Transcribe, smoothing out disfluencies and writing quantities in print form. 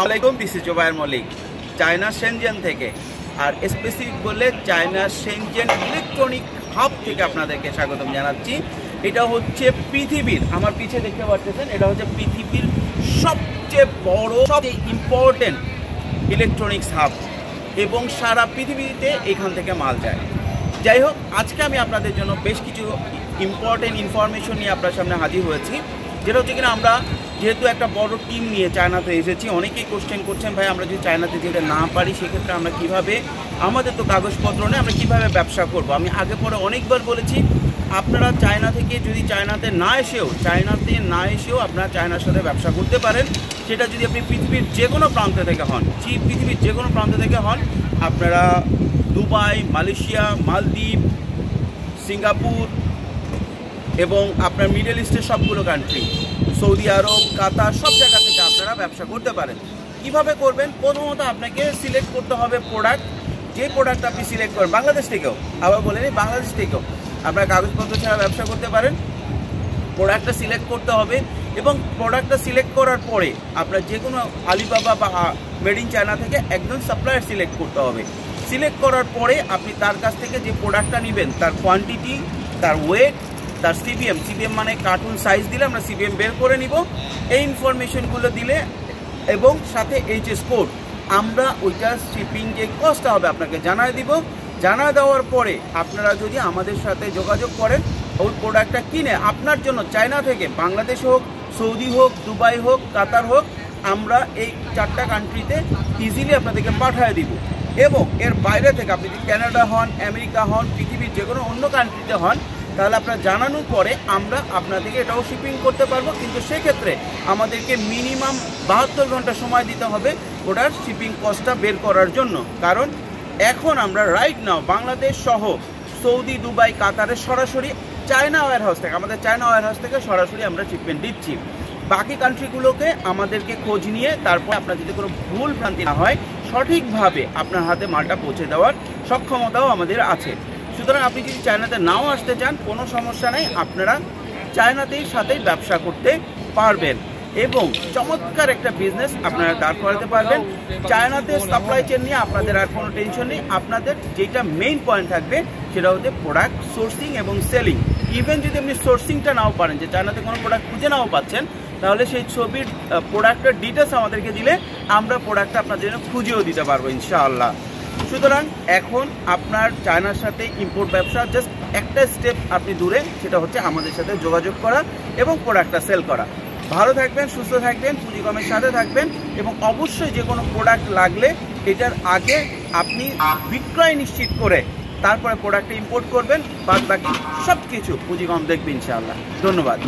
আসসালামাইকুম, this is Jubayer Mallick China Shenzhen থেকে। আর স্পেসিফিক বললে চায়না শেনজেন ইলেকট্রনিক হাব থেকে আপনাদেরকে স্বাগতম জানাচ্ছি। এটা হচ্ছে পৃথিবীর, আমার পিছে দেখতে পাচ্ছেন, এটা হচ্ছে পৃথিবীর সবচেয়ে বড়, সবচেয়ে ইম্পর্টেন্ট ইলেকট্রনিক্স হাব এবং সারা পৃথিবীতে এখান থেকে মাল যায়। যাই হোক, আজকে আমি আপনাদের জন্য বেশ কিছু ইম্পর্টেন্ট ইনফরমেশন নিয়ে আপনার সামনে হাজির হয়েছি, যেটা হচ্ছে কিনা আমরা যেহেতু একটা বড় টিম নিয়ে চায়নাতে এসেছি। অনেকেই কোশ্চেন করছেন, ভাই আমরা যদি চায়নাতে যেতে না পারি সেক্ষেত্রে আমরা কিভাবে, আমাদের তো কাগজপত্র নেই, আমরা কিভাবে ব্যবসা করব। আমি আগে পরে অনেকবার বলেছি, আপনারা চায়না থেকে যদি চায়নাতে না এসেও আপনারা চায়নার সাথে ব্যবসা করতে পারেন। সেটা যদি আপনি পৃথিবীর যে কোনো প্রান্ত থেকে হন, পৃথিবীর যে কোনো প্রান্ত থেকে হন, আপনারা দুবাই, মালয়েশিয়া, মালদ্বীপ, সিঙ্গাপুর এবং আপনার মিডল ইস্টের সবগুলো কান্ট্রি, সৌদি আরব, কাতার, সব জায়গা থেকে আপনারা ব্যবসা করতে পারেন। কিভাবে করবেন? প্রথমত আপনাকে সিলেক্ট করতে হবে প্রোডাক্ট। যে প্রোডাক্ট আপনি সিলেক্ট করেন, বাংলাদেশ থেকেও, আবার বলে নিই, বাংলাদেশ থেকেও আপনারা কাগজপত্র ছাড়া ব্যবসা করতে পারেন। প্রোডাক্টটা সিলেক্ট করতে হবে এবং প্রোডাক্টটা সিলেক্ট করার পরে আপনার যে কোনো আলিবাবা বা মেড ইন চায়না থেকে একজন সাপ্লায়ার সিলেক্ট করতে হবে। সিলেক্ট করার পরে আপনি তার কাছ থেকে যে প্রোডাক্টটা নেবেন, তার কোয়ান্টিটি, তার ওয়েট, তার সিবিএম মানে কার্টুন সাইজ দিলে আমরা সিবিএম বের করে নিব। এই ইনফরমেশনগুলো দিলে এবং সাথে এইচএস কোড, আমরা ওইটার শিপিং যে কস্টটা হবে আপনাকে জানাই দিব। জানা দেওয়ার পরে আপনারা যদি আমাদের সাথে যোগাযোগ করেন, ওই প্রোডাক্টটা কিনে আপনার জন্য চায়না থেকে, বাংলাদেশ হোক, সৌদি হোক, দুবাই হোক, কাতার হোক, আমরা এই 4টা কান্ট্রিতে ইজিলি আপনাদেরকে পাঠিয়ে দিব। এবং এর বাইরে থেকে আপনি যদি কানাডা হন, আমেরিকা হন, পৃথিবীর যে কোনো অন্য কান্ট্রিতে হন, তাহলে আপনার জানানোর পরে আমরা আপনাদেরকে এটাও শিপিং করতে পারবো। কিন্তু সেক্ষেত্রে আমাদেরকে মিনিমাম 72 ঘন্টা সময় দিতে হবে ওটার শিপিং কস্টটা বের করার জন্য। কারণ এখন আমরা রাইট নাও বাংলাদেশ সহ সৌদি, দুবাই, কাতারের সরাসরি চায়না ওয়্যারহাউস থেকে, আমাদের চায়না ওয়্যারহাউস থেকে সরাসরি আমরা শিপমেন্ট দিচ্ছি। বাকি কান্ট্রিগুলোকে আমাদেরকে খোঁজ নিয়ে তারপর আপনার যদি কোনো ভুল ভ্রান্তি না হয়, সঠিকভাবে আপনার হাতে মালটা পৌঁছে দেওয়ার সক্ষমতাও আমাদের আছে। সুতরাং আপনি যদি চায়নাতে নাও আসতে চান, কোনো সমস্যা নেই, আপনারা চায়নাতেই সাথেই ব্যবসা করতে পারবেন এবং চমৎকার একটা বিজনেস আপনারা দাঁড় করাতে পারবেন। চায়নাতে সাপ্লাই চেন নিয়ে আপনাদের আর কোনো টেনশন নেই। আপনাদের যেটা মেইন পয়েন্ট থাকবে সেটা হচ্ছে প্রোডাক্ট সোর্সিং এবং সেলিং। ইভেন যদি আপনি সোর্সিংটা নাও পারেন, যে চায়নাতে কোনো প্রোডাক্ট খুঁজে নাও পাচ্ছেন, তাহলে সেই ছবির প্রোডাক্টের ডিটেলস আমাদেরকে দিলে আমরা প্রোডাক্টটা আপনাদের জন্য খুঁজেও দিতে পারবো ইনশাআল্লাহ। সুতরাং এখন আপনার চায়নার সাথে ইম্পোর্ট ব্যবসা জাস্ট একটা স্টেপ আপনি দূরে, সেটা হচ্ছে আমাদের সাথে যোগাযোগ করা এবং প্রোডাক্টটা সেল করা। ভালো থাকবেন, সুস্থ থাকবেন, পুঁজিকমের সাথে থাকবেন এবং অবশ্যই যে কোনো প্রোডাক্ট লাগলে এটার আগে আপনি বিক্রয় নিশ্চিত করে তারপরে প্রোডাক্টটা ইম্পোর্ট করবেন। বাদ বাকি সব কিছু পুঁজিকম দেখবেন ইনশাআল্লাহ। ধন্যবাদ।